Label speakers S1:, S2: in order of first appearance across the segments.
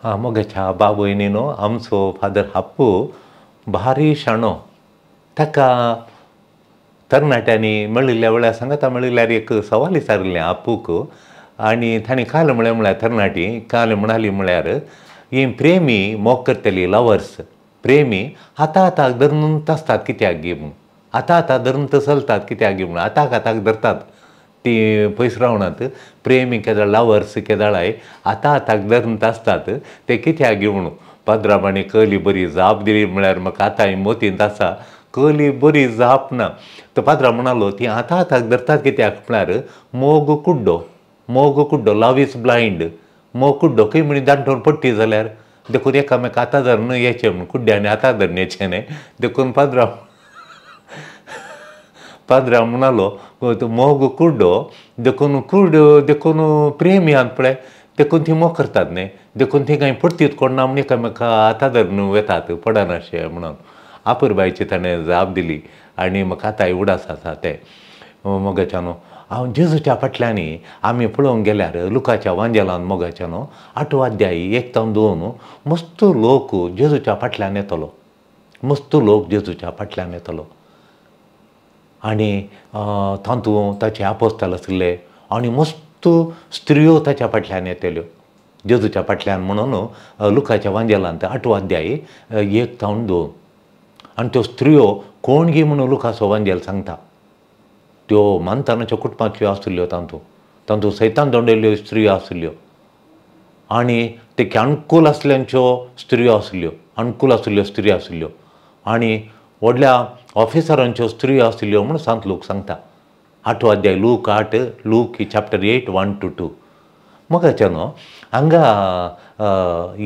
S1: मोगाच्या बाब भयणीनो आमचो फादर हाप्पू भारी शाणो. ताका तरणाट्यांनी मेळिल्ल्या वेळार सांगता मेळिल्ल्यार एक सवाल विचारिल्लें आपूक आनी ताणें काल म्हळ्यार तरणाटी काल म्हणाली म्हळ्यार ही प्रेमी मोग करतली लवर्स प्रेमी आतां धरून आसतात कित्याक गे म्हूण आतां धरून चलतात कित्याक गे म्हूण आतां धरतात ती पयस रावनात प्रेमी केदाळ लवर्स केदाळाय आतां धरून आसतात ते कित्याक गे म्हणून पाद्रामाणी कहली बरी जाप दिली म्हळ्यार म्हाका आतां मोतींत आसा कहली बरी जाप ना तो पाद्रा म्हणालो ती आतां धरतात कित्याक म्हळ्यार मोग कुड्डो लव इज ब्लायंड मोग कुड्डो खंय म्हणी दांटून पडटी जाल्यार देखून एकामेक आतां धरून येचें म्हूण कुड्ड्यांनी आतां धरून येचें न्हय देखून पाद्रा म्हणालो मोग कुड्डो देखून प्रेमी आहात पळय देखून ती मोग करतात न्ही देखून ती कांय पडतीत कोण ना म्हण एकामेका आतां धरून येतात पडन अशें म्हणून आपुरबायची ताणें जाप दिली आनी म्हाका आतां उडास आसा ते मोगाच्यानो हांव जेजूच्या फाटल्यानी आमी पळोवंक गेल्यार लुकाच्या वांजेलान मोगाच्यानो 8 अध्याय 1-2 मस्त लोक जेजूच्या फाटल्यान येतलो आनी तातूंत ताचे आपोस्तल आसले आनी मस्त स्त्रियो ताच्या फाटल्यान येतल्यो जेजूच्या फाटल्यान म्हणून लुकाच्या वांजेलांत 8 अध्याय 1-2 आनी त्यो स्त्रियो कोण गे म्हणून लुकाचो वांजेल सांगता त्यो मानतानाच्यो कुटुंबांतल्यो आसल्यो तातूंत सैतान दोंडयल्ल्यो स्त्रियो आसल्यो आनी ते अनुकूल आसल्यांच्यो स्त्रियो आसल्यो आनी व्हडल्या ऑफिसरांच्यो स्त्रियो आसल्यो म्हूण सांत लोक सांगता 8 अध्याय लूक 8 लूक चॅप्टर 8 1-2 मोगाच्यानो हांगा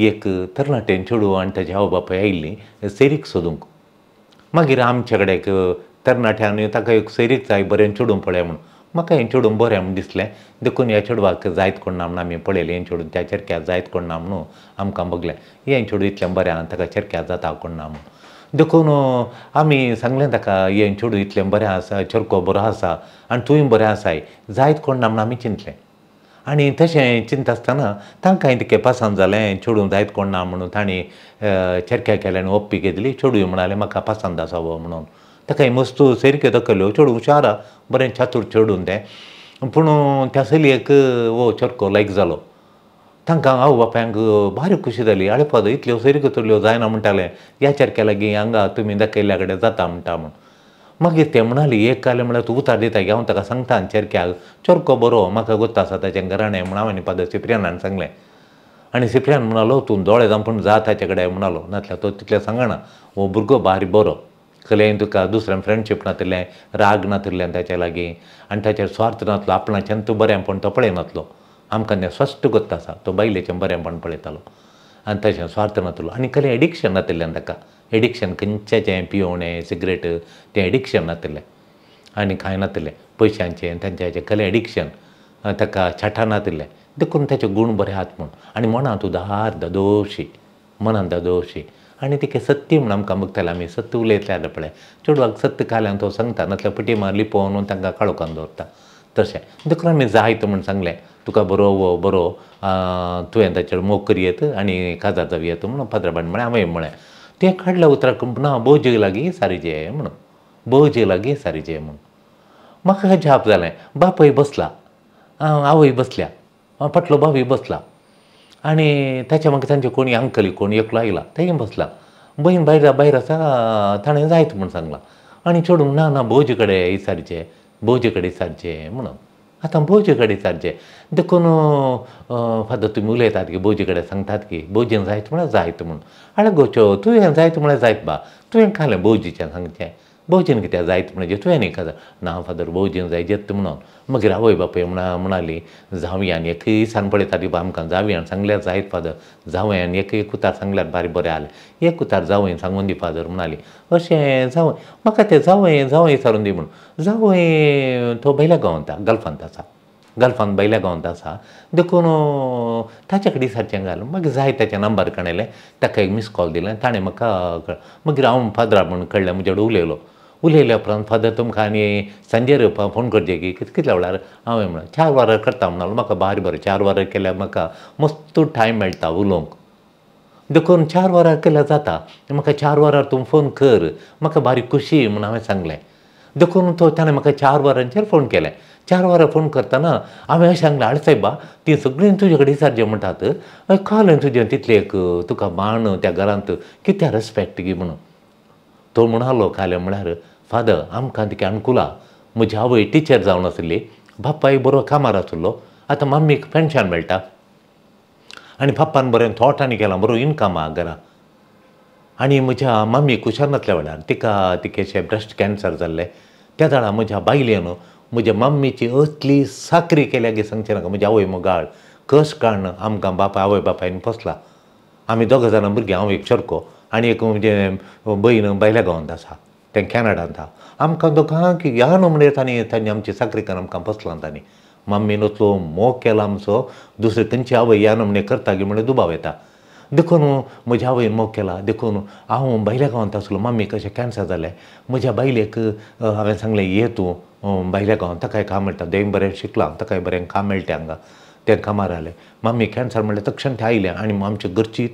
S1: एक तरणाटें चेडूं आनी ताचे आवय बापूय आयिल्लीं सेरीक सोदूंक मागीर आमचे कडेन एक तरणाट्यान ताका एक सेरीक जाय बरें चेडूं पळय म्हूण म्हाका हें चेडूं बरें म्हूण दिसलें देखून ह्या चेडवाक जायत कोण ना म्हूण आमी पळयलें हें चेडूं त्या चेरक्याक जायत कोण ना म्हणून आमकां बगलें हें चेडूं इतलें बरें आहा ताका चेरक्याक जाता कोण ना म्हणून देखून आमी सांगलें ताका हें चेडूं इतलें बरें आसा चेरको बरो आसा आनी तुंय बरें आसाय जायत कोण ना म्हूण आमी चिंतलें आनी तशें चिंत आसतना तांकांय तिके पसंद जालें चेडूं जायत कोण ना म्हणून तांणी चेरक्याक केल्यान ओप्पी घेतली चेडूय म्हणालें म्हाका पसंद आसा वो म्हणून ताकाय मस्त सेरक्यो दाखयल्यो चेडूं हुशार बरें चातूर चेडूं तें पूण त्या चलयेक वो चेरको लायक जालो तांकां आवय बापायंक भारी खुशी जाली आळे फादर इतल्यो सेरक्यो तोरल्यो जायना म्हणटालें ह्या चेरक्या लागीं हांगा तुमी दाखयल्ल्या कडेन जाता म्हणटा म्हूण मागीर ते म्हणाली एक काले म्हळ्यार तूं उतार दिता की हांव ताका सांगता चेरक्याक चेरको बरो म्हाका गोत्ता आसा ताचें घराणें म्हूण हांवें फादर सिप्रियानान सांगलें आनी सिप्रियान म्हणालो तूं दोळे धांपून जा ताचे कडेन म्हणालो नातल्यार तो तितलें सांगना हो भुरगो भारी बरो खरें तुका दुसऱ्यान फ्रेंडशीप नातिल्लें राग नातिल्लें ताचे लागीं आनी ताचेर स्वार्थ नासलो आपणाचें तूं बरेंपण तो पळयनासलो आमकां तें स्पश्ट गोत्ता आसा तो बायलेचें बरेंपण पळयतालो आनी ताचें स्वार्थ नासलो आनी खरें एडिक्शन नातिल्लें ताका एडिक्शन खंयचें पिवणें सिगरेट तें एडिक्शन नातिल्लें आनी कांय नातिल्लें पयशांचें तांचें खरें एडिक्शन ताका छाटा नातिल्लें देखून ताचे गूण बरे आहात म्हूण आनी मनांत उदार दोशी आनी तिके सत्य म्हूण आमकां बगताले आमी सत्य उलयतल्यार पळय चेडवाक सत्य काल्यान तो सांगता नातल्यार पिटी मार लिपोवन तांकां काळोखान दवरता तशें देखून आमी जायत म्हूण सांगलें तुका बरो तुवें ताचेर मोग करयेत आनी काजार जावयेत म्हणून पाद्राबाण म्हळें हांवें म्हळें तें काडल्या उतराक ना भोवजे लागीं सारजें म्हणून म्हाका जाप जालें बापूय बसला आवय बसल्या फाटलो भावय बसला आनी ताच्या मागीर तांचे कोणी अंकली कोण एकलो आयला तेंय बसला बहीण भायर आसा ताणें जायत म्हूण सांगलां आनी चेडूंक ना भोवजे कडेन विचारचें म्हणून आतां भोवजे कडेन विचारचें देखून फादर तुमी उलयतात की भोवजे कडेन सांगतात की भोवजेन जायत म्हळ्यार जायत म्हणून आळे गोच्यो तुवें जायत म्हळ्यार जायत बा तुवें कांय भोवजीचें सांगचें भोवजेन कित्याक जायत म्हणजे तुवें न्ही काजार ना फादर भोवजेन जाय जेत म्हणून मागीर आवय बापूय म्हणाली जावयान एकय दिसान पळयता ती आमकां जावयान सांगल्यार जायत फादर जावयान एक उतार सांगल्यार बारी बरें जालें एक उतार जावय सांगून दी फादर म्हणाली अशें जावय म्हाका तें जावय विचारून दी म्हणून जावय तो भायल्या गांवांत गल्फांत भायल्या गांवांत आसा देखून ताचे कडेन विचारचें घाल मागीर जाय ताचें नंबर काणयलें ताका एक मिस कॉल दिलें ताणें म्हाका मागीर हांव फादरा म्हूण कळ्ळें म्हजे कडेन उलयल्या उपरांत फादर तुमकां आनी सांजेर फोन करचें की कितल्या वेळार हांवें म्हळें 4 वरां करता म्हणलो म्हाका बारी बरें 4 वरां केल्यार म्हाका मस्त टायम मेळटा उलोवंक देखून 4 वरां केल्यार जाता. म्हाका 4 वरां तूं फोन कर, म्हाका बारीक खुशी म्हूण हांवें सांगलें. देखून ताणें म्हाका 4 वरांचेर फोन केलें. 4 वरां फोन करतना हांवें अशें सांगलें, आरे सायबा, तीं सगळीं तुजे कडेन विचारचें म्हणटात, कळलें तुजें तितलें एक तुका मांड त्या घरांत कित्याक रेस्पेक्ट गी म्हणून. तो म्हणलो काले म्हळ्यार, फादर, आमकां तिका अणकुला, म्हजी आवय टिचर जावन आसली, बापाय बरो कामार आसलो, आतां मम्मीक पेन्शन मेळटा आनी पाप्पान बरें थॉटांनी केलां, बरो इनकम आहा घरा. आनी म्हज्या मम्मीक हुशार नासल्या वेळार तिकेशें ब्रेस्ट कॅन्सर जाल्लें. त्या दाडा म्हज्या बायलेन म्हज्या मम्मीची असली साकरी केल्या गे सांगचें नाका. म्हजी आवय मोगाळ कश्ट काडून आमकां आवय बापायन पोसला. आमी दोग जाणां भुरगीं, हांव एक चरको आनी एक म्हणजे भयण भायल्या गांवांत आसा, तें कॅनडांत आहा. आमकां दोगांक ह्या नमूने तांणी आमची साकरी करून आमकां पोसलां. तांणी मम्मीन असलो मोग केला आमचो, दुसरे खंयची आवय ह्या नमूने करता गे म्हणून दुबाव येता. देखून म्हज्या आवयन मोग केला. देखून हांव भायल्या गांवांत आसलो, मम्मीक अशें कॅन्सर जालें. म्हज्या बायलेक हांवें सांगलें, ये तूं भायल्या गांवांत, ताकाय काम मेळटा, देव बरें शिकलां, ताकाय बरें काम मेळटें हांगा. ते कामार आले. मम्मी कॅन्सर म्हणलें तक्षण ते आयले आनी आमच्या घरची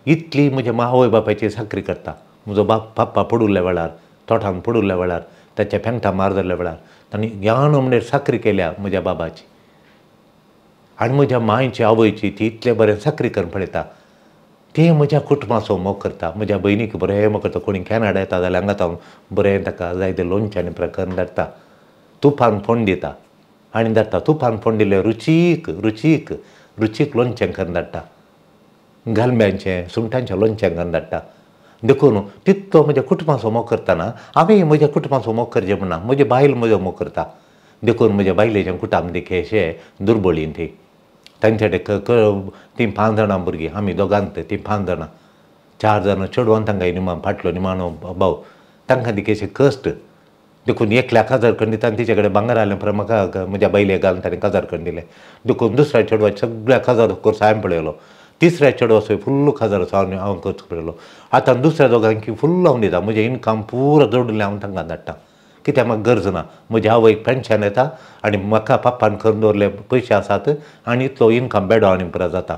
S1: इतली म्हज्या आवय बापायची साकरी करता. म्हजो पाप्पा पडुल्ल्या वेळार, तोठान पडुल्ल्या वेळार, ताच्या फेंगटा मार जाल्ल्या वेळार तांणी ह्या नमूने साकरी केल्या म्हज्या बाबाची. आनी म्हज्या मांयची, आवयची ती इतलें बरें साकरी करून पळयता. ते म्हज्या कुटुंबाचो मोग करता. म्हज्या भयणीक बरें मोग करता. कोणी कॅनडा येता जाल्यार हांगा तावन बरें ताका जाय तें लोणचें आनी प्रकरण धाडटा. तुपान फोण दिता आनी धाडटा. तुपान फोण दिलें रुचीक रुचीक रुचीक लोणचें करून धाडटा. गालम्यांचें, सुंगटांचें लोणचें करून धाडटा. देखून तितलो म्हज्या कुटुंबाचो मोग करतना हांवें म्हज्या कुटुंबाचो मोग करचें म्हणना. म्हजी बायल म्हजो मोग करता. देखून म्हज्या बायलेचें कुटुंब देखीचें दुर्बळीन ती. तांचे तीं 5 जाणां भुरगीं, आमी दोगांत तीं 5 जाणां, 4 जाणां चेडवान तांकां फाटलो निमाणो भाव. तांकां देखीचें कश्ट. देखून 1 लाख काजार करून दिता आनी तिचे कडेन भांगर आसलें उपरांत म्हाका म्हज्या बायलेक घालून ताणें काजार करून दिलें. देखून दुसऱ्या चेडवाच्या सगळ्या काजार खर्च हांवें पळयलो. तिसऱ्या चेडवाचो फुल्ल काजार हांवें खर्च पळयलो. आतां दुसऱ्या दोगांकी फुल्ल हांव दिता. म्हजें इनकम पुरो जोडलें हांव तांकां धाडटा. कित्याक म्हाका गरज ना. म्हज्या आवयक पेन्शन येता आनी म्हाका पाप्पान करून दवरले पयशे आसात आनी इतलो इनकम बेडो आनी पुरो जाता.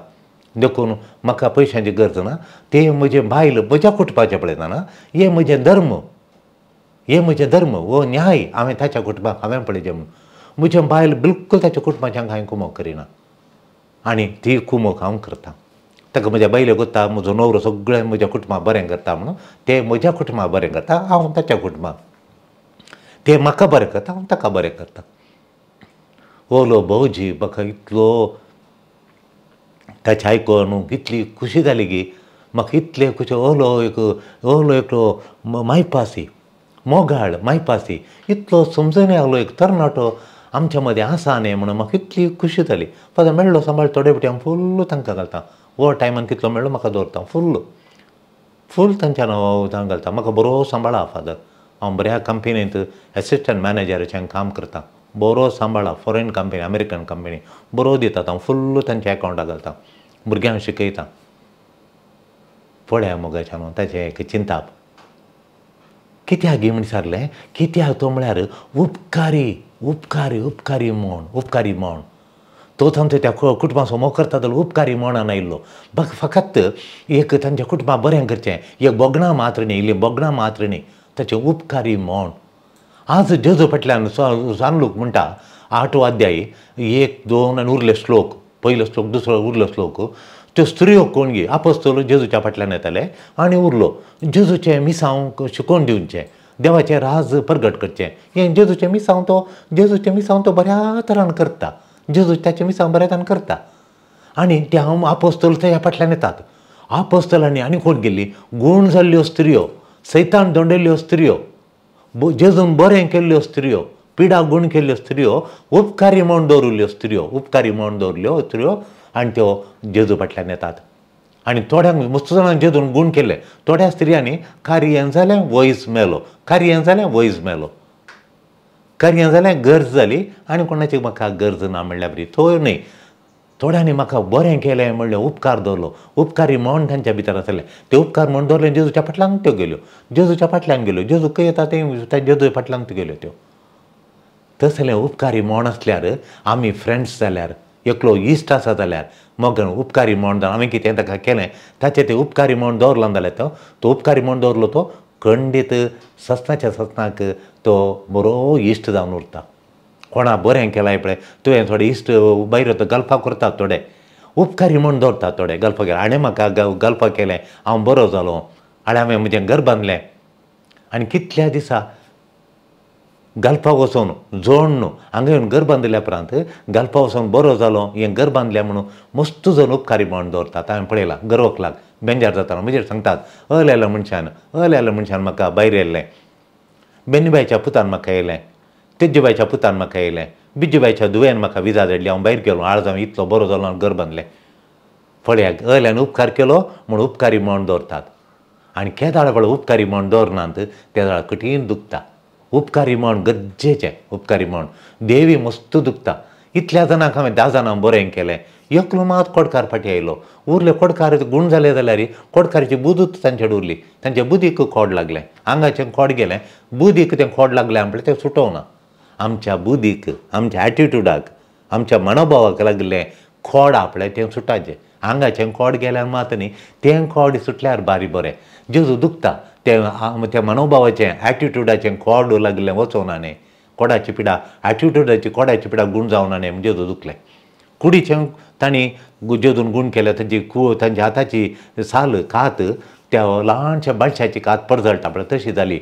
S1: देखून म्हाका पयशांची गरज ना. ते म्हजें बायल म्हज्या कुटुंबाचें पळयतना हे म्हजें धर्म हो न्याय हांवें ताच्या कुटुंबाक हांवें पळयचें म्हणून. म्हजें बायल बिलकूल ताच्या कुटुंबाचें हांवें कुमोग करिना आनी ती कुमोग हांव करतां. ताका म्हज्या बायलेक वता, म्हजो न्हवरो सगळें म्हज्या कुटुंबाक बरें करता म्हणून ते म्हज्या कुटुंबाक बरें करता, हांव ताच्या कुटुंबाक. ते म्हाका बरें करता, हांव ताका बरें करता. ओलो भौजी म्हाका इतलो ताचें आयकून इतली खुशी जाली की म्हाका इतलें खुशी. ओलो एकलो मायपासी, मोगाळ मायपासी इतलो समजून येयलो एक तरणाटो आमच्या मदें आसा न्ही म्हणून म्हाका इतली खुशी जाली. फादर मेळ्ळो सांबाळ थोडे फावटी हांव फुल्ल तांकां घालता. हो टायमान कितलो मेळ्ळो म्हाका दवरता फुल्ल तांच्या नांवां हांव घालता. म्हाका बरो सांबाळा फादर. हांव बऱ्या कंपनींत एसिस्टंट मॅनेजराचें काम करतां. बरो सांबाळा. फॉरेन कंपनी, अमेरिकन कंपनी बरो दितात. हांव फुल्ल तांच्या एकावंटाक घालता. भुरग्यांक शिकयता. पळया मोगाच्या न्हू ताचें एक चिंताप. कित्याक गी म्हण विचारलें. कित्याक तो म्हळ्यार उपकारी म्हण. तो तांचो त्या कुटुंबाचो मोग करता जाल्यार उपकारी म्हणान आयिल्लो. फकत एक तांच्या कुटुंबाक बरें करचें, एक बोगणां मात्र न्ही, इल्लीं बोगणां मात्र न्ही, ताचें उपकारी म्हण. आज जेजू फाटल्यान सांगलूक म्हणटा 8वो अध्याय 1, 2 आनी उरले श्लोक, पयलो श्लोक, दुसरो उरलो श्लोक. त्यो स्त्रियो कोण गी आपोस्तल जेजूच्या फाटल्यान येताले आनी उरलो जेजूचें मिसांव शिकोवन दिवचें, देवाचें राज प्रगट करचें. हें जेजूचें मिसांव तो बऱ्या तरान करता. जेजू ताचें मिसांव बऱ्या तरान करता. आनी ते हांव आपोस्तल त्या फाटल्यान येतात. आपोस्तलांनी आनी कोण गेल्ली गूण जाल्ल्यो स्त्रियो, सैतान दोंडयल्ल्यो स्त्रियो, जेजून बरें केल्ल्यो स्त्रियो, पिडा गूण केल्ल्यो स्त्रियो, उपकारी म्हूण दवरिल्ल्यो स्त्रियो आनी त्यो जेजू फाटल्यान येतात. आनी थोड्यांक मस्त जाणांक जेजून गूण केले. थोड्या स्त्रियांनी कार्यान जालें वयस मेलो, कार्यान जालें गरज जाली आनी कोणाची म्हाका गरज ना म्हणल्या बरी. तो न्ही, थोड्यांनी म्हाका बरें केलें म्हणलें उपकार दवरलो. उपकारी म्हण तांच्या भितर आसलें. ते उपकार म्हण दवरलें जेजूच्या फाटल्यान त्यो गेल्यो. जेजू खंय येता ते जेजू फाटल्यान त्यो गेल्यो त्यो. तसलें उपकारी म्हण आसल्यार आमी फ्रेंड्स जाल्यार एकलो इश्ट आसा जाल्यार मग उपकारी म्हण जावन हांवें कितें ताका केलें ताचें तें उपकारी म्हण दवरलो जाल्यार तो उपकारी म्हण दवरलो तो खंडीत सस्नाच्या सस्नाक तो बरो इश्ट जावन उरता. कोणा बरें केलां पळय तुवें थोडे इश्ट भायर गल्फाक करतात थोडे उपकारी म्हण दवरतात थोडे गल्फा केले हाणें म्हाका गल्फा केलें हांव बरो जालो आनी हांवें म्हजें घर बांदलें आनी कितल्या दिसा गल्फाक वचून जोड न्हू हांगा येवन घर बांदल्या उपरांत गल्फा वचून बरो जालो हें घर बांदलें म्हणून मस्त जण उपकारी म्हण दवरतात. हांवें पळयलां गर्वक लाग बेंजार जाताना म्हणजे सांगतात अलेल्या मनशान म्हाका भायर येयल्लें बेन्नीबायच्या पुतान म्हाका येयलें तेज्जीबायच्या पुतान म्हाका येयलें बिज्जीबायच्या धुवेन म्हाका विजा धाडली हांव भायर गेलो आज हांव इतलो बरो जालो आनी घर बांदलें. फळ्याक अल्यान उपकार केलो म्हूण उपकारी म्हण दवरतात आनी केदाळ पळय उपकारी म्हण दवरनात तेदाळ कठीण दुखता. उपकारी म्हण गरजेचें उपकारी म्हण देवी मस्त दुखता. इतल्या जाणांक हांवें 10 जाणांक बरें केलें एकलो मात कोडकार फाटी आयलो उरले कोडकार गुण जाले जाल्यार कोडकाराची बुदूच तांचेड उरली तांच्या बुदीक खोड लागलें आंगाचें खोड गेलें बुदीक तें खोड लागलें आपलें तें सुटोवना. आमच्या बुदीक आमच्या एटिट्यूडाक आमच्या मनोभावाक लागलें खोड आपलें तें सुटाचें आंगाचें खोड गेल्यार मात न्ही तें खोड सुटल्यार बारी बरें. जेजू दुखता तें मनोभावाचें एटिट्यूडाचें खोड लागलें वचोना न्ही कोडाची पिडा एटिट्यूडाची कोडाची पिडा गूण जावना न्ही जेजू दुखलें. कुडीचें तांणी जेजून गूण केलें तांच्या हाताची साल कात त्या ल्हानशा बाळशाची कात पडजळटा पळय तशी जाली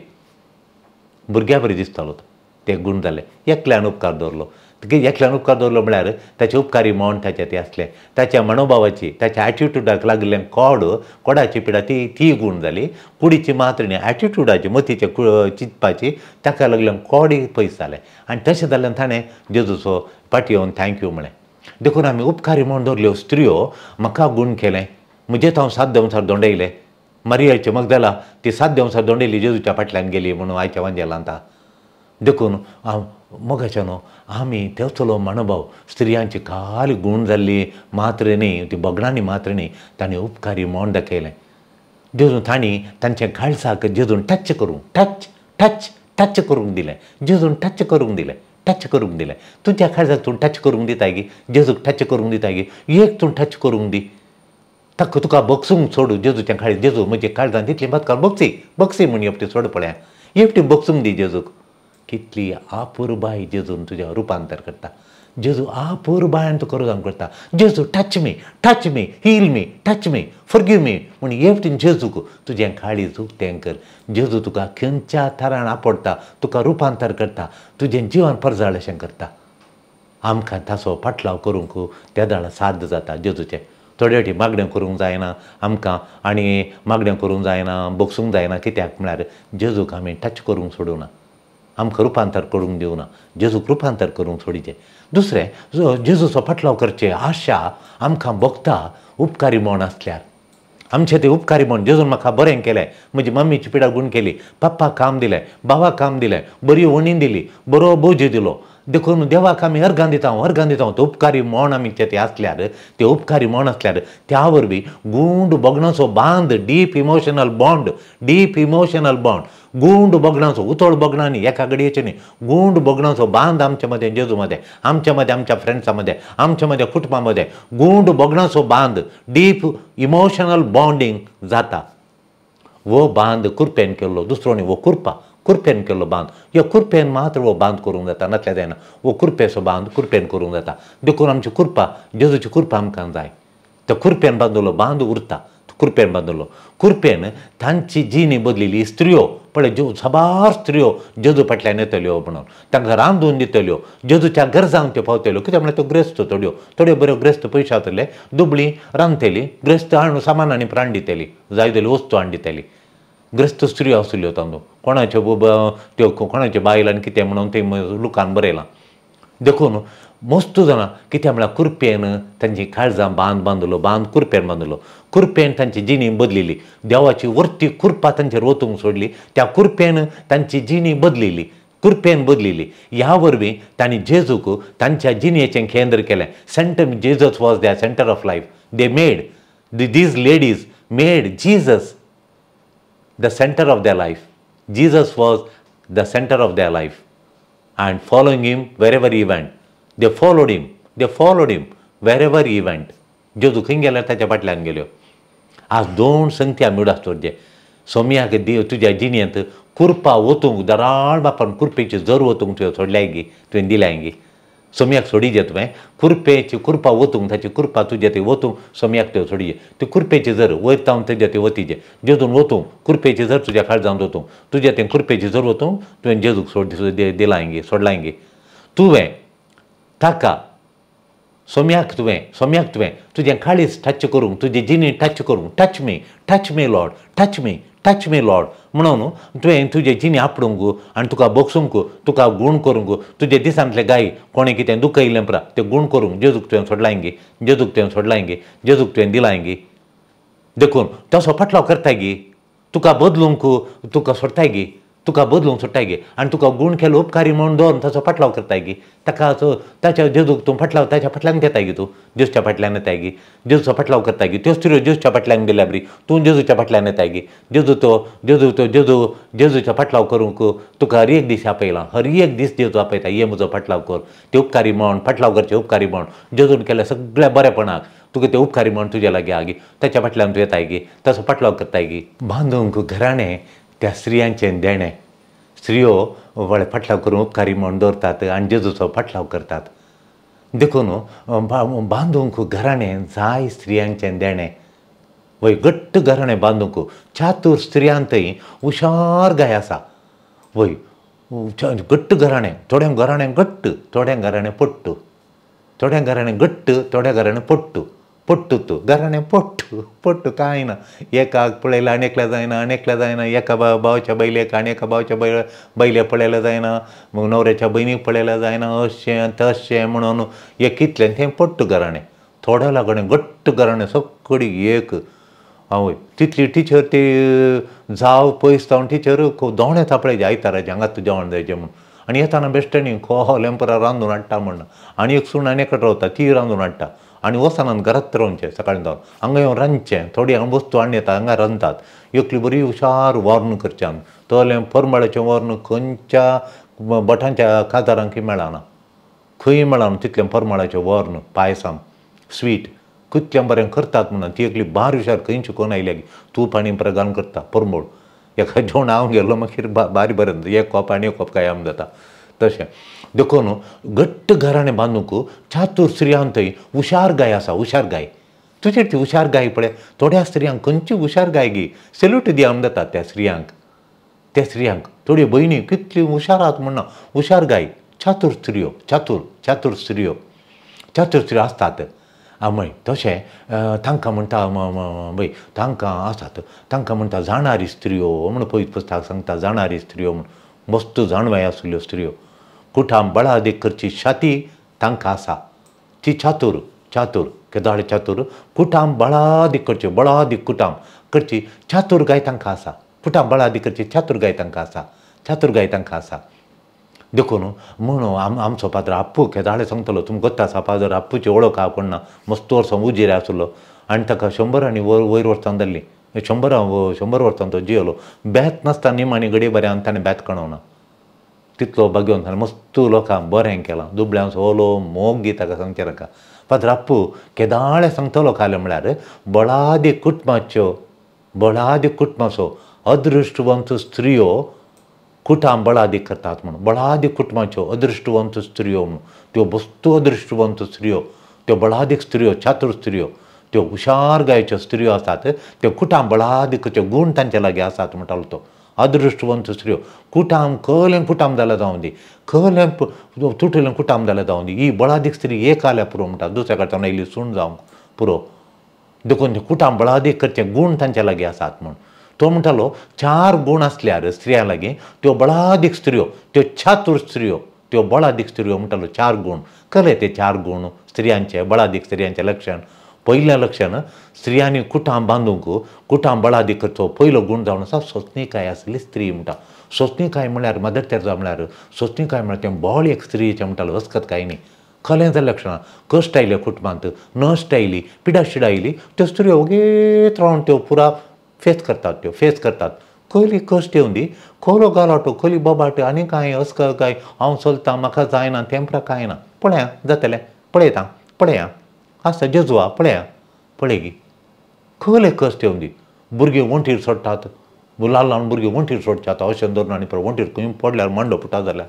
S1: भुरग्या बरी दिसतालो तें गूण जालें. एकल्यान उपकार दवरलो एकल्यान उपकार दवरलो म्हळ्यार ताचे उपकारी म्हण ताचें तें आसलें ताच्या मनोभावाची ताच्या एटिट्यूडाक लागलें कोडाची पिडा ती गूण जाली. कुडीची मात्र न्ही एटिट्यूडाची मतीचे चिंतपाची ताका लागलें कोडय पयस जालें आनी तशें जाल्यान ताणें जेजूचो फाटी येवन थँक्यू म्हळें. देखून आमी उपकारी म्हण दवरल्यो स्त्रियो म्हाका गूण केलें म्हजें हांव 7 दंवसार दोंडयलें मारियाची मगदला ती 7 दंवसार दोंडयली जेजूच्या फाटल्यान गेली म्हणून आयच्या वांजेलांत. देखून हांव मोगाच्या न्हू आमी तेचलो मनोभाव स्त्रियांची खाली गूण जाल्ली मात्र न्ही ती बगडांनी मात्र न्ही ताणें उपकारी म्हण दाखयलें. जेजून तांणी तांच्या काळजाक जेजून टच करूंक दिलें जेजून टच करूंक दिलें तुज्या काळजाक तूं टच करूंक दिता गी जेजूक टच करूंक दिता गी एक तूं टच करूंक दी ताका तुका बगसूंक सोडू जेजूच्या काळज जेजू म्हजे काळजांत तितली बदकाल बगसी म्हूण एपटी सोड पळया एपटी बगसूंक दी जेजूक. कितली आपुरबाय जेजून तुजें रुपांतर करता जेजू आपुरबायन तूं करूं करता Jezu touch me heal me touch me forgive me म्हूण एपटीन जेजूक तुजें काळीज तें कर. जेजू तुका खंयच्या तरान आपडटा तुका रुपांतर करता तुजें जिवन परजळ अशें करता. आमकां ताचो फाटलाव करूंक तेदाळ साध्य जाता जेजूचें. थोडे फावटी मागणें करूंक जायना आमकां आनी मागणें करूंक जायना बगसूंक जायना कित्याक म्हळ्यार जेजूक आमी टच करूंक सोडूना आमकां रुपांतर करूंक दिवना जेजूक रुपांतर करूंक सोडिचें. दुसरें जेजूचो फाटलाव करचे आशा आमकां भोगता उपकारी म्हण आसल्यार आमचें तें उपकारी म्हण जेजून म्हाका बरें केलें म्हजी मम्मीची पिडा गूण केली पप्पाक काम दिलें बाबाक काम दिलें बरी वणी दिली बरो बोजी दिलो देखून देवाक आमी अर्गां दिता तो उपकारी म्हण आमी तें आसल्यार ते उपकारी म्हण आसल्यार त्या वरवीं गूंड बोगणाचो बांद डीप इमोशनल बॉन्ड गूंड बोगणाचो उतोळ बोगणांनी एका घडयेचें न्ही गूंड बोगणाचो बांद आमचे मदें जेजू मदें आमच्या मदें आमच्या फ्रेंड्सां मदें आमच्या मदें कुटुंबां मदें गूंड बोगणाचो बांद डीप इमोशनल बॉन्डिंग जाता. वो बांद कुरपेन केल्लो दुसरो न्ही वो कुरपेन केल्लो बांद ह्या कुरपेन मात्र वो बांद करूंक जाता नातल्या जायना वो कुरपेचो बांद कुरपेन करूंक जाता. देखून आमची कुरपा जेजूची कुरपा आमकां जाय तो कुरपेन बांदलो बांद उरता कुरपेन बांदलो कुरपेन तांची जिणी बदलिली स्त्रियो पळय सबार स्त्रियो जेजू फाटल्यान येतल्यो म्हणून तांकां रांदून दितल्यो जेजूच्या गरजांक त्यो पावतल्यो कित्याक म्हळ्यार त्यो ग्रेस्त थोड्यो बऱ्यो ग्रेस्त पयशे आवतले दुबळी रांदतली ग्रेस्त हाडून सामान आनी प्राण दितली जाय जाल्यो वस्तू हाडून दितली. ग्रेस्त स्त्रियो आसल्यो तांदूळ कोणाच्यो त्यो कोणाचे बायल आनी कितें म्हणून ते लुकान बरयलां. देखून मस्त जाणां कित्याक म्हळ्यार कुरपेन तांची काळजां बांद कुरपेन बांदलो कुरपेन तांची जिणी बदलिली देवाची वर्ती कुरपा तांचेर वतूंक सोडली त्या कुरपेन तांची जिणी बदलिली ह्या वरवीं तांणी जेजूक तांच्या जिणेचें केंद्र केलें centre Jesus was there centre of life they made these ladies made Jesus the center of their life. Jesus was the center of their life and following him wherever he went. They followed him wherever इव्हेंट जेजू खंय गेल्यार ताच्या फाटल्यान गेल्यो. आज 2 संगती आमी उडासतोर जे सोम्याक तुज्या जिणेंत कुरपा वतूंक दराळ बापान कुरपेची जर वतूंक तुवें सोडल्याय गी तुवें दिल्याय गी. सोम्याक सोडीजे तुवें कुरपेची कुरपा वतूंक ताची कुरपा तुजे ती वतूंक सोम्याक त्यो सोडीजे. ती कुरपेची जर वयर तावन तेजे ती वतीजे जेजून वतूंक कुरपेची जर तुज्या काळजांत वतूंक तुजे तें कुरपेची जर वतूंक तुवें जेजूक दिलाय गी सोडलाय गी. तुवें ताका सोम्याक तुवें तुजें काळीज टच करूंक तुजी जिणी टच करूंक टच मी लॉर्ड म्हणून तुवें तुजे जिणी आपणूंक आनी तुका बगसूंक तुका गूण करूंक तुजे दिसांतले गाय कोणें कितें दुखयलें परा तें गूण करूंक जेजूक तुवें सोडलाय गी जेजूक तुवें दिलाय गी. देखून तसो फाटलाव करताय गी तुका बदलूंक तुका सोडटाय गी तुका बदलूंक सोडटाय गे आनी तुका गूण केलो उपकारी म्हणून दवरून ताचो फाटलाव करताय गी. ताका ताच्या जेजूक तूं फाटलाव ताच्या फाटल्यान घेताय गी. तूं जेजूच्या फाटल्यान येताय गी जेजूचो फाटलाव करताय गी. त्यो स्त्रियो जेजूच्या फाटल्यान गेल्या बरी तूं जेजूच्या फाटल्यान येताय गी. जेजूच्या फाटलाव करूंक तुका हर एक दीस आपयलां. हर एक दीस जेजू आपयता ये म्हजो फाटलाव कर. ते उपकारी म्हण फाटलाव करचे उपकारी म्हण जेजून केल्या सगळ्या बरेपणाक तुका ते उपकारी म्हण तुजे लागीं आगी ताच्या फाटल्यान तूं येताय गी तसो फाटलाव करताय गी. बांदूंक घराणें त्या स्त्रियांचें देणें स्त्रियो वळे फाटलाव करून उपकारी म्हण दवरतात आनी जेजूचो फाटलाव करतात. देखून बांदूंक घराणें जाय स्त्रियांचें देणें वय घट्ट घराणें बांदूंक चातूर स्त्रियांतय हुशार गाय आसा. वय घट्ट घराणें थोड्यांक घराणें घट्ट थोड्यांक घराणें पट्टू थोड्यांक घराणें घट्ट थोड्या घराणें पट्टूत घराणें पट्टू कांय ना. एकाक पळयलें आनी एकल्या जायना एका भावाच्या बैलेक आनी एका भावाच्या बैले पळयलें जायना न्हवऱ्याच्या भयणीक पळयलें जायना अशें तशें म्हणून एक कितलें तें पट्टू घराणें. थोड्या लागणें घट्ट घराणें सगळी एक आवय तितली टिचर ती जाव पयस जावन टिचर दोणे थापळायचे आयताराचे हांगात जेवण जायचें म्हूण आनी येताना बेश्टेनी खोहलें परा रांदून हाडटा म्हणना आनी एक सूण आनी एकट रावता ती रांदून हाडटा आनी वचनान घरात रावचें सकाळीं जावन हांगा येवन रांदचें. थोडी हांगा वस्तू हाडून येता हांगा रांदतात. एकली बरी हुशार वर्ण करचें आमी तोलें परमळाचें वर्ण खंयच्या भटांच्या काजारांक मेळना खंय मेळना तितलें परमळाचें वर्ण पायसां स्वीट कितलें बरें करतात म्हणून ती एकली बार हुशार खंय शिकून आयल्या गी तूप आनी बरें घालून करता परमळ. एका जेवण हांव गेलो मागीर बारी बरें एक कप आनी एक कप कायम जाता तशें. देखून घट्ट घराणें बांदूंक चातूर स्त्रियांतय हुशार गाय आसा. हुशार गाय तुजेर ती हुशार गाय पळय. थोड्या स्त्रियांक खंयची हुशार गाय गी सेल्यूट दियाम जाता त्या स्त्रियांक थोड्यो भयणी कितली हुशार आहात म्हणना हुशार गाय. चातूर स्त्रियो आसतात. आमय तशें तांकां म्हणटा बय तांकां आसात तांकां म्हणटा जाणारी स्त्रियो म्हूण पळयत पुस्तक सांगता जाणारी स्त्रियो म्हूण मस्त जाणवाय आसल्यो स्त्रियो. कुठाम बळा देख करची छाती तांकां आसा. ती चातूर केदाळे चातूर कुठाम बळा देख करची बळा देख कुठाम करची चातूर गाय तांकां आसा. कुठाम बळा देख करची चातूर गाय तांकां आसा. देखून म्हणून आमचो पात्र आप्पू केदाळे सांगतलो तुमकां गोत्ता आसा पादर आप्पूची वळख आहा कोण ना मस्त वर्सां उजिरे आसलो आनी ताका 100 आनी वयर वर्सां जाल्लीं 100 वर्सां तो जियेलो. बेत नासता निमाणी घडये बरें ताणें बेत कणवना तितलो भाग्यवंत ताणें मस्त लोकांक बरें केलां. दुबळ्यां सोलो मोग गी ताका सांगचे नाका. पात्र आप्पू केदाळे सांगतलो खाले म्हळ्यार बळादी कुटुंबाचो अदृश्टवंत स्त्रियो कुठाम बळादीक करतात म्हणून बळादीक कुटुंबाच्यो अदृश्टवंत स्त्रियो म्हणून त्यो बस्तू अदृश्टवंत स्त्रियो त्यो बळादीक स्त्रियो चातूर स्त्रियो त्यो हुशार गायच्यो स्त्रियो आसात. त्यो कुठाम बळादीकचे गूण तांचे लागीं आसात म्हणटालो तो. अदृश्टवंत स्त्रियो कुठाम खलें कुठाम जाल्यार जावं दी खलें तुटलें कुठाम जाल्यार जावं दी ही बळादीक स्त्री एक आल्या पुरो म्हणटा दुसऱ्या कडच्यान आयली सूण जावंक पुरो. देखून कुठाम बळादीक करचे गूण तांचे लागीं आसात म्हूण तो म्हणटालो 4 गूण आसल्यार स्त्रियां लागीं त्यो बळादीक स्त्रियो त्यो चातूर स्त्रियो त्यो बळादीक स्त्रियो म्हणटालो 4 गूण. खरे ते 4 गूण स्त्रियांचे बळादीक स्त्रियांचें लक्षण. पयलें लक्षण स्त्रियांनी कुठाम बांदूंक कुठाम बळादीक करचो पयलो गूण जावन आसा सोंसणीकाय आसली स्त्री म्हणटा. सोंसणीकाय म्हळ्यार मदर तेरेसा म्हळ्यार सोंसणीकाय म्हळ्यार तें बोळ एक स्त्रीचें म्हणटालो वचकत कांय न्ही. खलें जालें लक्षणां कश्ट आयले कुटुंबांत नश्ट आयली पिडा शिडा आयली त्यो स्त्रियो ओगेत रावन त्यो पुरा फेस करतात. खंयली कश्ट येवन दी खोलो गालाटो खंयली बोबाट आनी कांय अस्क काय हांव चलतां म्हाका जायना तेंपरा कांय ना पळया जातलें पळयता आसता जेजुआ पळय खले कश्ट येवन दी भुरगीं वणटीर सोडटात ल्हान ल्हान भुरगीं वणटीर सोडटात अशें धरून आनी वणटीर खंय पडल्यार मांडो पुटा जाल्यार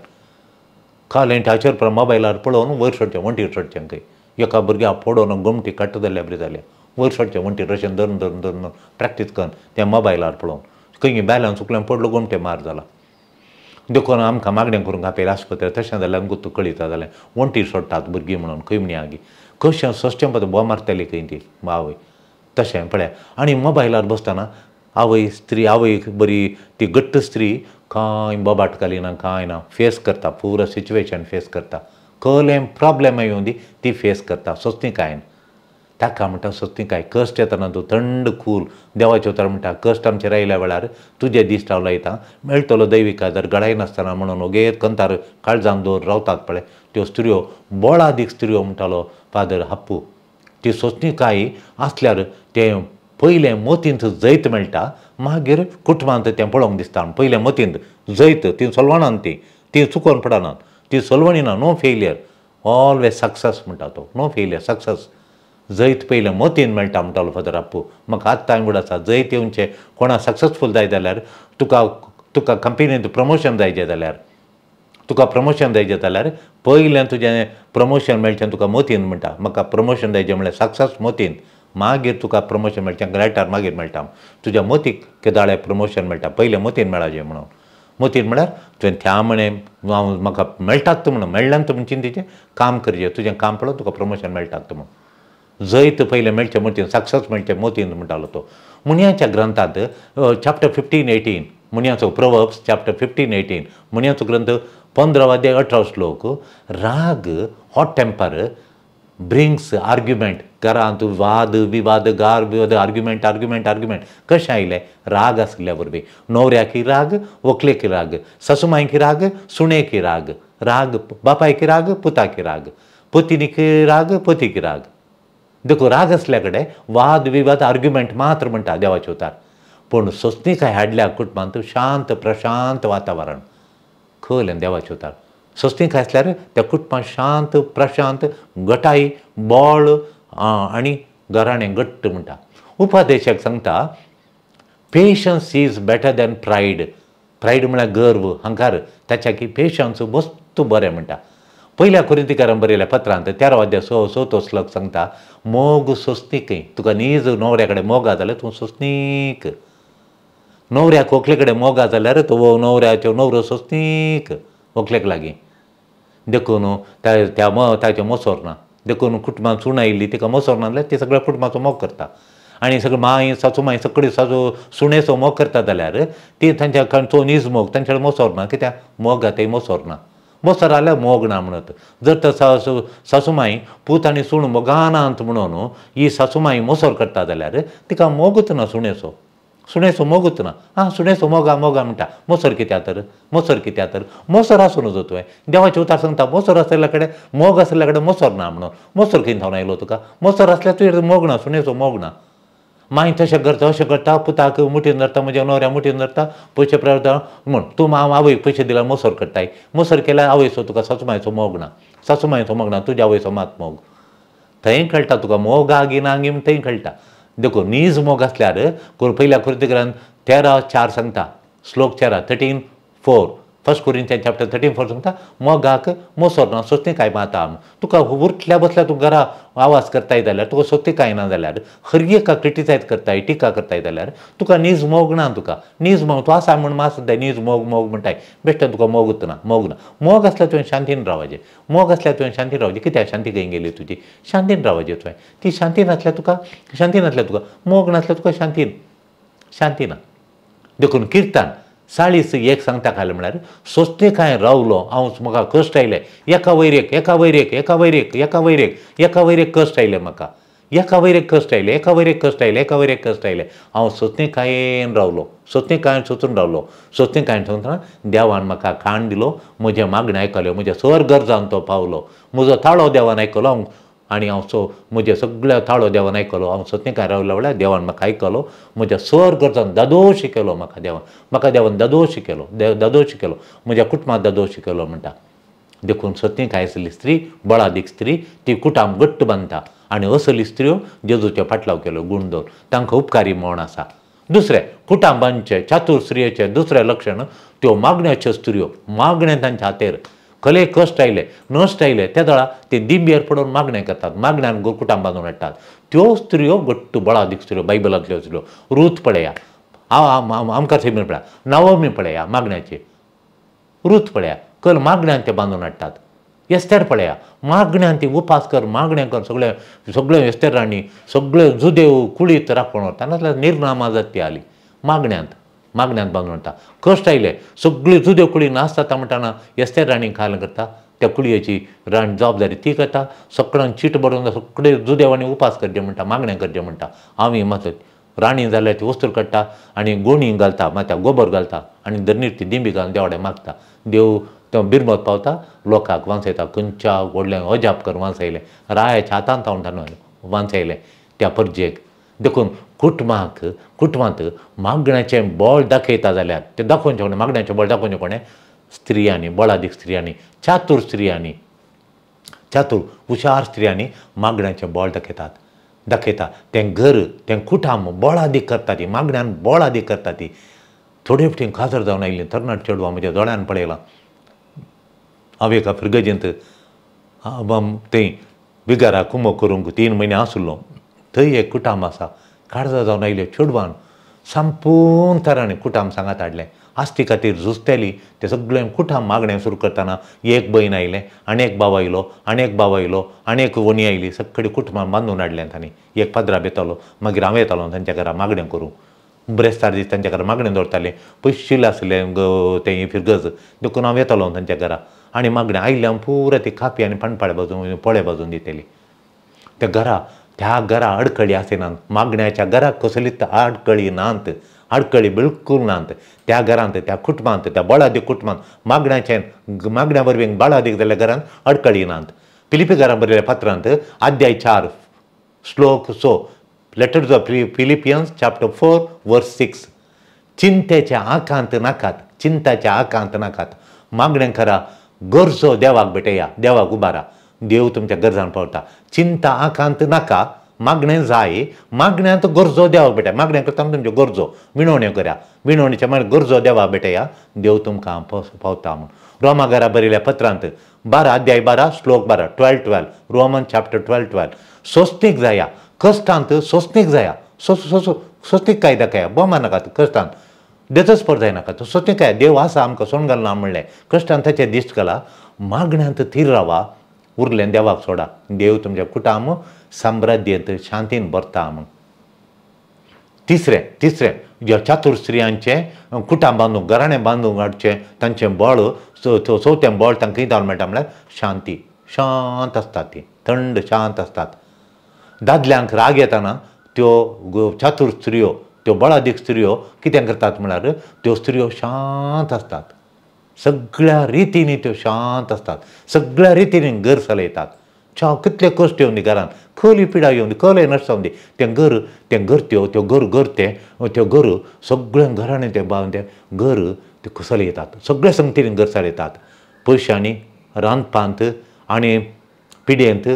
S1: कालेंटाचेर मोबायलार पळोवन वयर सोडचें वणटीर सोडचें खंय एका भुरग्याक पडोवन गमटी काडटा जाल्यार बरी जालें वयर सोडचें वणटीर अशें धरून धरून धरून प्रॅक्टीस करून त्या मोबायलार पळोवन खंय बॅलन्स चुकल्यान पडलो गमटे मार जाला देखून आमकां मागणें करूंक आपयलें आस्पत्रेर तशें जाल्यार गुत्त कळिता जाल्यार वणटीर सोडटात भुरगीं म्हणून खंय म्हणी आगी कशें सश्टें पद बोवाळ मारताली खंय ती आवय तशें पळय आनी मोबायलार बसतना आवय बरी ती घट्ट स्त्री कांय बोबाट घालिना कांय ना फेस करता पुरो सिच्युएशन फेस करता कसलें प्रॉब्लेम येवन दी ती फेस करता सोस्तीकायेन ताका म्हणटा सोस्तीकाय कश्ट येतना तूं थंड कूल देवाचे उतर म्हणटा कश्ट आमचेर आयल्या वेळार तुजे दीस रावला येता मेळटलो दैविका जर गडाय नासतना म्हणून ओगेर कंतार काळजान दवर रावतात पळय त्यो स्त्रियो बोळादीक स्त्रियो म्हणटालो फादर हाप्पू ती सोस्तीकाय आसल्यार तें पयलें मोतींत जैत मेळटा मागीर कुटुंबांत तें पळोवंक दिसता पयलें मोतींत जैत ती सोलवणान ती चुकोवन पडनात ती सोलवणीना नो फेलियर ऑलवेज सक्सेस म्हणटा तो नो फेलियर सक्सेस जैत पयलें मोतीन मेळटा म्हणटालो फादर आप्पू म्हाका आत्तां उगड आसा जैत येवचें कोणा सक्सेसफूल जाय जाल्यार तुका कंपनींत प्रमोशन जायचें जाल्यार पयलें तुजें प्रमोशन मेळचें तुका मोतीन म्हणटा म्हाका प्रमोशन जायचें म्हळ्यार सक्सेस मोतीन मागीर तुका प्रमोशन मेळचें ग्रेटार मागीर मेळटा तुज्या मोतीक केदाळे प्रमोशन मेळटा पयलें मोतीन मेळाचें म्हणून मोतीन म्हळ्यार तुवें त्या म्हणें म्हाका मेळटात म्हणून मेळ्ळ्यान तूं चिंतेचें काम करचें तुजें काम पळोवन तुका प्रमोशन मेळटात म्हणून जैत पयलें मेळचें मोतीन सक्सेस मेळचें मोतीन म्हणटालो तो मुनियाच्या ग्रंथांत चॅप्टर 15-18 मुनियाचो प्रोवर्ब्स चॅप्टर 15-18 मुनियाचो ग्रंथ 15-18 श्लोक राग हॉट टेम्पर ब्रिंग्स आर्ग्युमेंट घरांत वाद विवाद गार विवाद आर्ग्युमेंट कशें आयलें राग आसल्या वरवीं न्हवऱ्याकी राग व्हंकलेकी राग सासूमांयकी राग सुणेकी राग बापायकी राग पुताकी राग पत्नीकी राग पतीकी राग देखो राग आसल्या कडेन वाद विवाद आर्ग्युमेंट मात्र म्हणटा देवाचे उतार पूण सोस्तीकाय हाडल्या कुटुंबांत शांत प्रशांत वातावरण खंय देवाचे उतार सोस्तीकाय आसल्यार त्या कुटुंबांत शांत प्रशांत गटाई बोळ आनी घराणें घट्ट म्हणटा उपादेशक सांगता patience is better than pride म्हळ्यार गर्व हंकार ताच्या की पेशन्स वस्तू बरें म्हणटा पयल्या कोरिंथीकारांक बरयल्या पत्रांत 13 अध्याय 6 श्लोक सांगता मोग सोस्तीक तुका नीज न्हवऱ्या कडेन मोगा जाल्यार तूं सोस्तीक न्हवऱ्याक व्हंकले कडेन मोगा जाल्यार तो न्हवऱ्याचो न्हवरो सोस्तीक व्हंकलेक लागीं देखून ताचें मोसोर ना देखून कुटुंबांत सूण आयिल्ली तिका मोसोर ना जाल्यार ती सगळ्या कुटुंबाचो मोग करता आनी सगळें मांय सासूमांय सगळी सुणेचो मोग करता जाल्यार ती तांच्या तो नीज मोग तांचे कडेन मोसोर ना कित्याक मोग ते मोसोर ना मोसोर जाल्यार मोग ना म्हणत जर तर सासूमांय पूत आनी सूण मोगानांत म्हणून ही सासूमांय मोसोर करता जाल्यार तिका मोगूच ना सुणेचो मोगूच ना सुणेचो मोगा म्हणटा मोसोर कित्याक तर मोसोर आसूं नजो तुवें देवाचे उतार सांगता मोसोर आसल्या कडेन मोग आसल्या कडेन मोसोर ना म्हणून मोसोर खंय थावन आयलो तुका मोसोर आसल्यार तुवें मोग ना सुणेचो मोग ना मांय तशें करता पुताक मुठीन धरता म्हज्या न्हवऱ्या मुठीन धरता पयशे प्रवता म्हण तूं आवयक पयशे दिल्यार मोसोर करताय मोसोर केल्यार आवयचो तुका सासूमांयचो मोग ना तुज्या आवयचो मात मोग थंय कळटा तुका मोगागी नांगी म्हण थंय कळटा देखो नीज मोग आसल्यार पयल्या कोरिंथीकारांत 13:4 सांगता श्लोक 13:4 फर्स्ट कोरिंथियन्स चॅप्टर 13:4 सांगता मोगाक मोसोर ना सोस्तीकाय माता तुका उठल्या बसल्या तूं घरा आवाज करताय जाल्यार तुका सोस्तीकाय ना जाल्यार हर एका क्रिटिसायज करताय टिका करताय जाल्यार तुका नीज मोग ना तुका नीज मोग तूं आसा म्हूण मात सद्दां नीज मोग म्हणटाय बेश्टें तुका मोगूच ना मोग आसल्यार तुवें शांतीन रावचें कित्याक शांती खंय गेली तुजी शांतीन रावचें तुवें ती शांती नासल्यार तुका मोग नासल्यार तुका शांती ना देखून किर्तन 40:1 सांगता खाले म्हळ्यार सोस्तीकाय रावलो म्हाका कश्ट आयले एका वयर एक कश्ट आयले म्हाका एका वयर एक कश्ट आयले हांव सोस्तीकायेन रावलो सोस्तीकायेन सोंसून रावलो सोस्तीकायेन सांगतना देवान म्हाका खाण दिलो म्हजे मागणे आयकल्यो म्हज्या सर गरजान तो पावलो म्हजो ताळो देवान आयकलो आनी हांव म्हजे सगळ्या ताळो देवान आयकलो हांव सोस्तीकाय रावल्या वेळार देवान म्हाका आयकलो म्हज्या सर गरजान दादोशी केलो म्हाका देवान दादोशी केलो म्हज्या कुटुंबांत दादोशी केलो म्हणटा देखून सोस्तीकाय आसली स्त्री बळादीक स्त्री ती कुटाम घट्ट बांदता आनी असली स्त्रियो जेजूचे फाटलाव केलो गूण दवर तांकां उपकारी म्हण आसा. दुसरें कुटुंबांचे चातुर स्त्रियेचें दुसरें लक्षण त्यो मागण्याच्यो स्त्रियो. मागणें तांच्या हातेर खले कश्ट आयले नश्ट आयले त्या वेळा ते दिंबेर पडून मागणें करतात, मागण्यान कुटुंब बांदून हाडटात. त्यो स्त्रियो घट्ट बळादीक स्त्रियो बायबलांतल्यो स्त्रियो. रूथ पळया, आमकां थंय पळया, नवमी पळया मागण्याची, रूथ पळया, कल मागण्यान ते बांदून हाडटात. एस्तेर पळया, मागण्यान ती उपास कर, मागणें कर, सगळे एस्तेरांनी सगळे जुदेव कुळीत राखून व्हरता. नाजाल्यार निर्नामा जाती आली मागण्यांत बांदून हाडटा. कश्ट आयले सगळी जुदेव कुळी नासता म्हणटाना एस्तेर राणी खाल करता, त्या कुळयेची राणी जबाबदारी ती करता. सगळ्यांक चीट बरोवन सगळे जुदेवांनी उपास करचें म्हणटा, मागणें करचें म्हणटा. हांव ही मात राणी जाल्यार ती वस्तू काडटा आनी गोणी घालता, मात्या गोबर घालता आनी धरणीर ती दिंबी घालून देवाडे मागता. देव तो बिरमत पावता, लोकांक वांचयता. खंयच्या व्हडलें अजाप कर वांचयलें, रायाच्या हातांत हांव वांचयलें त्या परजेक. देखून कुटुंबांत मागण्याचें बळ दाखयता जाल्यार तें दाखोवचें कोणें, मागण्याचें बळ दाखोवचें कोणें? स्त्रियांनी, बळादीक स्त्रियांनी, चातूर स्त्रियांनी, चातूर हुशार स्त्रियांनी मागण्याचें बळ दाखयता. तें घर, तें कुटुंब बळादीक करता ती, मागण्यान बळादीक करता ती. थोडे फावटी खाजर जावन आयिल्लीं तरणाट चेडवां म्हज्या दोळ्यान पळयलां. हांव एका फिरगजेंत थंय बिगारा कुमो करूंक 3 म्हयने आसलो. थंय एक कुटुंब आसा, काळजां जावन आयले चेडवान संपूर्ण तरांनी कुटुंब सांगात हाडलें. आस्ती खातीर झुजतेली ते सगळें कुटुंब मागणें सुरू करतना एक भयण आयलें, आनी एक भाव आयलो, आनी एक भाव आयलो, आनी एक वणी आयली. सगळें कुटुंबान बांदून हाडलें तांणी. एक पदरा बेतालो, मागीर हांव येतालो तांच्या घरा मागणें करूं. ब्रेस्तार दीस तांच्या घरा मागणें दवरतालें. पयशेलें आसलें तें फिरगज, देखून हांव येतालो तांच्या घरा आनी मागणें आयल्यान पुरा ती खापी आनी पणपाळे बाजून पोळे बाजून दितेली. त्या घरा अडकळी आसनात. मागण्याच्या घराक कसलीच आडकळी नात, आडकळी बिलकूल नात. त्या घरांत, त्या कुटुंबांत, त्या बळादीक कुटुंबांत मागण्या वरवीं बळादीक जाल्ल्या घरांत अडकळी नात. फिलिपी घरा बरयल्या पत्रांत अध्याय 4 श्लोक 6, letter to the Philippines chapter 4 वर्स 6. चिंतेच्या आकांत नाकात, चिंताच्या आकांत नाकात. मागणें करा, गरजो देवाक भेटया, देवाक उबारा, देव तुमच्या गरजान पावता. चिंता आकांत नाका, मागणें जाय, मागण्यांत गरजो देवाक भेटया. मागणें करतना तुमच्यो गरजो विणवण्यो करा, विणवणेच्या मागीर गरजो देवाक भेटया, देव तुमकां पावता म्हूण. रोमा घरा बरयल्या पत्रांत 12 अध्याय 12 श्लोक 12, 12 रोमन चॅप्टर 12. सोस्तीक जाया, कश्टांत सोस्तीक जाया. सोस्तीक काय दाखया, बोमा नाका कश्टांत, देतस्पर जायनाका. सोस्तीक काय, देव आसा आमकां सोण घालना म्हणलें. कश्टांत ताचें दिश्ट घाला, मागण्यांत थीर रावा, उरलें देवाक सोडा. देव तुमच्या कुटुंब साम्राज्यात शांतीन भरता म्हूण. तिसरें ज्या चातूर स्त्रियांचें कुटुंब बांदूंक, घराणें बांदूंक हाडचें तांचें बळ, चवथें बळ तांकां कितें जावन मेळटा म्हळ्यार शांती. शांत आसतात ती, थंड शांत आसतात. दादल्यांक राग येताना त्यो चातूर स्त्रियो, त्यो बळादीक स्त्रियो कितें करतात म्हळ्यार त्यो स्त्रियो शांत आसतात. सगळ्या रितींनी त्यो शांत आसतात, सगळ्या रितींनी घर चलयतात. कितले कश्ट येवन दी घरांत, खली पिडा येवन दी, खले नश्ट जावन दी, तें घर सगळ्या घरांनी तें घर ते चलयतात. सगळ्या संगतीन घर चलयतात. पयशांनी, रांदपांत आनी पिड्येंत,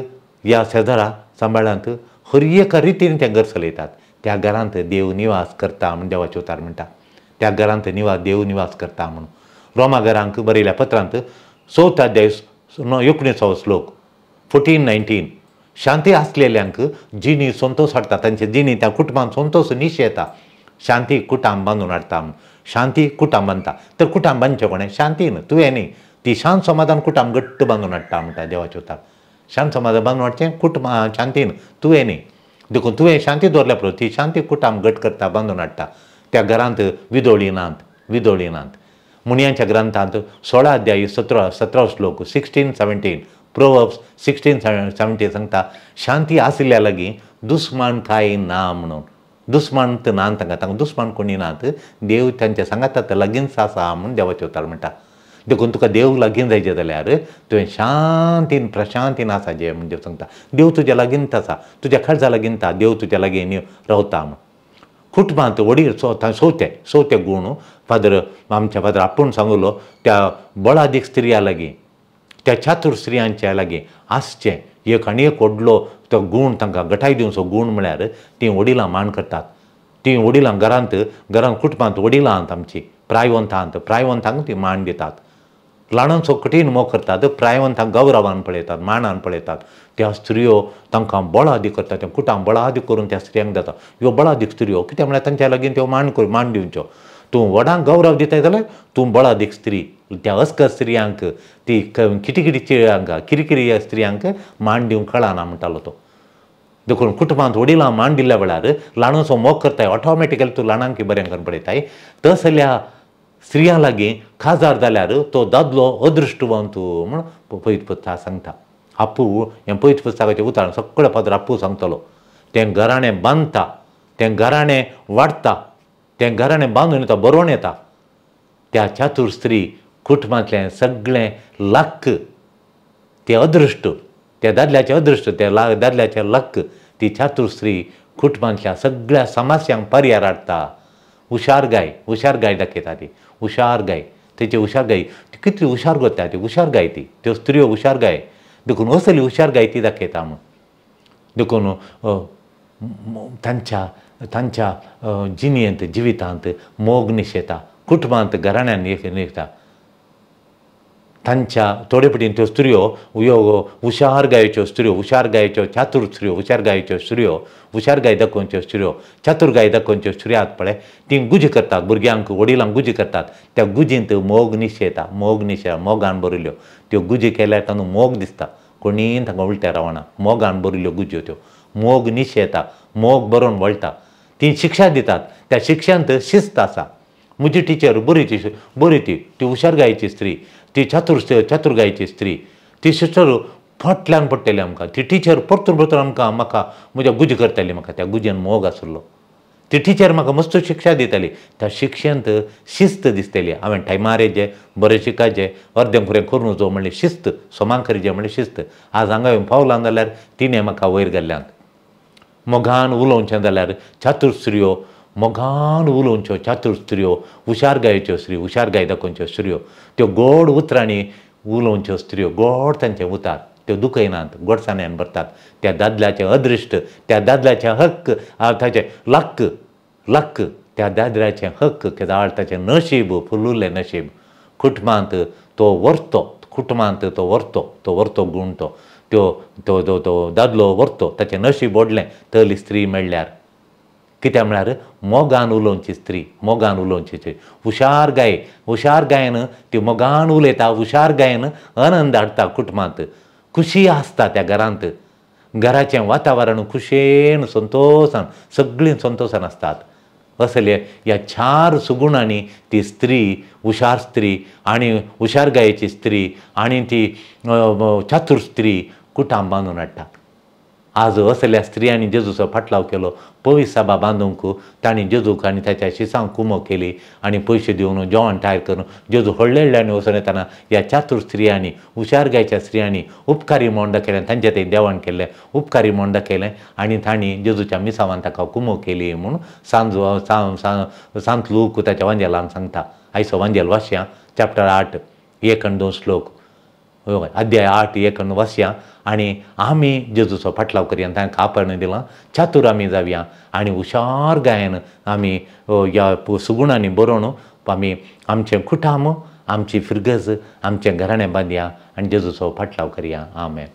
S1: ह्या शेजारा सांबाळांत हर एका रितीन तें घर चलयतात. त्या घरांत देव निवास करता म्हूण देवाचे उतार म्हणटा. त्या घरांत देव निवास करता म्हणून. रोमा घरांक बरयल्या पत्रांत 4 अध्याय 19 श्लोक 14-19. शांती आसलेल्यांक जिणी संतोश हाडटा, तांचे जिणी त्या कुटुंबांत संतोश निश येता. शांती कुटुंब बांदून हाडटा म्हूण. शांती कुटुंब बांदता, तर कुटुंब बांदचें कोणें? शांतीन, तुवें न्ही. ती शांत समाधान कुटुंब घट्ट बांदून हाडटा म्हणटा देवाचे उतार. शांत समाधान बांदून हाडचें कुटुंब शांतीन, तुवें न्ही. देखून तुवें शांती दवरल्या पुरो ती शांती कुटुंब घट करता, बांदून हाडटा. त्या घरांत विदोळी नात. मुनियांच्या ग्रंथांत 16 अध्याय 17 श्लोक 16-17 प्रोवर्ब्स 16-17 सांगता, शांती आसल्या लागीं दुस्मान कांय ना म्हणून. दुस्मान नात तांकां दुस्मान कोणी नात. देव तांच्या सांगातात लागींच आसा म्हूण देवाचे उतार म्हणटा. देखून तुका देव लागीं जायचें जाल्यार तुवें शांतीन प्रशांतीन आसाचें म्हूण देव सांगता. देव तुज्या लागींच आसा, तुज्या काळजा लागीं देव तुज्या लागीं रावता म्हूण. कुटुंबांत वडील चवथे गूण आमच्या फादर आपूण सांगलो त्या बळादीक स्त्रिया लागीं, त्या चातूर स्त्रियांच्या लागीं आसचें. एक आनी एक व्हडलो तो गूण तांकां गटाय दिवचो गूण म्हळ्यार तीं वडिलां मान करतात. तीं वडिलां घरांत कुटुंबांत वडिलां आहात आमची प्रायवंतांक तीं मान दितात. ल्हानांचो कठीण मोग करतात, प्रायवंतांक गौरवान पळयतात, मानान पळयतात. त्या स्त्रियो तांकां बळादी करतात, त्या कुटां बळादी करून त्या स्त्रियांक जाता. ह्यो बळादीक स्त्रियो कित्याक म्हळ्यार तांच्या लागीं त्यो मान दिवच्यो. तूं व्हडांक गौरव दिताय जाल्यार तूं बळादीक स्त्री. त्या अस्कर स्त्रियांक ती किरकिरी स्त्रियांक मान दिवंक कळना म्हणटालो तो. देखून कुटुंबांत वडिलां मान दिल्ल्या वेळार ल्हानसो मोग करताय, ऑटोमॅटिकली तूं ल्हानांक बरें करून पळयताय. तसल्या स्त्रियां लागीं खाजार जाल्यार तो दादलो अदृश्टवंत म्हूण पयत पुस्तक सांगता. आपूं हें पयत पुस्तकाचें उदाहरण सगळें पात्र आपूं सांगतलो. तें घराणें बांदता, तें घराणें वाडटा, तें घराणें बांदून येता, बरोवन येता. त्या चातूर स्त्री कुटुंबांतलें सगळें लक्क, तें अदृश्ट, त्या दादल्याचें अदृश्ट, त्या दादल्याचें लक्क, ती चातूर स्त्री कुटुंबांतल्या सगळ्या समस्यांक पर्याय हाडटा. हुशारगाय दाखयता ती. हुशारगाय, तेची हुशारगाय ती कितली हुशार करता ती हुशारगाय ती. त्यो स्त्रियो हुशारगाय. देखून असली हुशारगाय ती दाखयता म्हूण. देखून तांच्या जिवितांत मोग निशेता, कुटुंबांत घराण्यांत निशेता. तांच्या थोडे पटीन त्यो स्त्रियो हुशारगायेच्यो स्त्रियो, हुशारगायेच्यो चातूर स्त्रियो, हुशारगाय दाखोवच्यो स्त्रियो, चातुरगाय दाखोवच्यो स्त्रियो आसात पळय, तीं गुजी करतात, भुरग्यांक वडिलांक गुजी करतात. त्या गुजींत मोग निशेता, मोगान भरिल्ल्यो. त्यो गुजी केल्यार तातूंत मोग दिसता. कोणीय तांकां उलटें रावना. मोगान भरिल्ल्यो गुज्यो त्यो. मोग निशेता, मोग बरोवन वळटा. ती शिक्षा दितात. त्या शिक्षांत शिस्त आसा. म्हजी टिचर बरी ती हुशारगायेची स्त्री, ती चातुरगायेची स्त्री, ती सिस्टर फाटल्यान पडटली आमकां. ती टिचर परतून म्हाका म्हज्या गुजी करताली. म्हाका त्या गुजयेन मोग आसलो. ती टिचर म्हाका मस्त शिक्षा दिताली. त्या शिक्षेंत शिस्त दिसतली. हांवें टायमार येचें, बरें शिकायचें, अर्दें फुडें करून वचों म्हणलें शिस्त, सोमांक करीचें म्हणलें शिस्त. आज हांगा येवन पावलां जाल्यार तिणें म्हाका वयर घाल्ल्यांत. मोगान उलोवचें जाल्यार चातूर स्त्रियो, मोगान उलोवच्यो चातूर स्त्रियो, हुशारगायेच्यो स्त्रियो, हुशारगाय दाखोवच्यो स्त्रियो, त्यो गोड उतरांनी उलोवच्यो स्त्रियो, गोड तांचें उतार, त्यो दुखयनात, गोडसाण्यान भरतात. त्या दादल्याचें अदृश्ट, त्या दादल्याचें हक्क, ताचें लक्क, त्या दादल्याचें हक्क, ताचें नशीब, फुलुल्लें नशीब. कुटुंबांत तो व्हरतो गूण तो दादलो व्हरतो, ताचें नशीब व्हडलें. तली स्त्री म्हणल्यार कित्याक म्हळ्यार मोगान उलोवची स्त्री. हुशारगायेन ती मोगान उलयता, हुशारगायेन आनंद हाडटा कुटुंबांत. खुशी आसता त्या घरांत. घराचें वातावरण खुशेन, संतोशान, सगळीं संतोशान आसतात. असले ह्या 4 सुगुणांनी ती स्त्री, हुशार स्त्री आनी हुशारगायेची स्त्री आनी ती चातूर स्त्री कुटांब बांदून हाडटा. आज असल्या स्त्रियांनी जेजूचो फाटलाव केलो. पवीस सभा बांदूंक तांणी जेजूक आनी ताच्या शिसांक कुमो केली आनी पयशे दिवन जेवण तयार करून जेजू हळडल्यांनी वचून येताना ह्या चातूर स्त्रियांनी, हुशारगायच्या स्त्रियांनी उपकारी मोंड दाखयलें, तांचें तें देवण केल्लें, उपकारी मोंड दाखयलें आनी तांणी जेजूच्या मिसावान ताका कुमो केली म्हूण सांत लूक ताच्या वांजेलान सांगता. आयचो वांजेल वाचया, चॅप्टर 8, 1 आनी 2 श्लोक. अध्याय 8, 1 आनी वाचया आनी आमी जेजूचो फाटलाव करया, तांकां आपण दिलां. चातूर आमी जावया आनी हुशार गायन आमी ह्या सुगुणांनी बरोवन आमी आमचें कुटांब, आमची फिरगज, आमचें घराणें बांदया आनी जेजूचो फाटलाव करया. आमेन.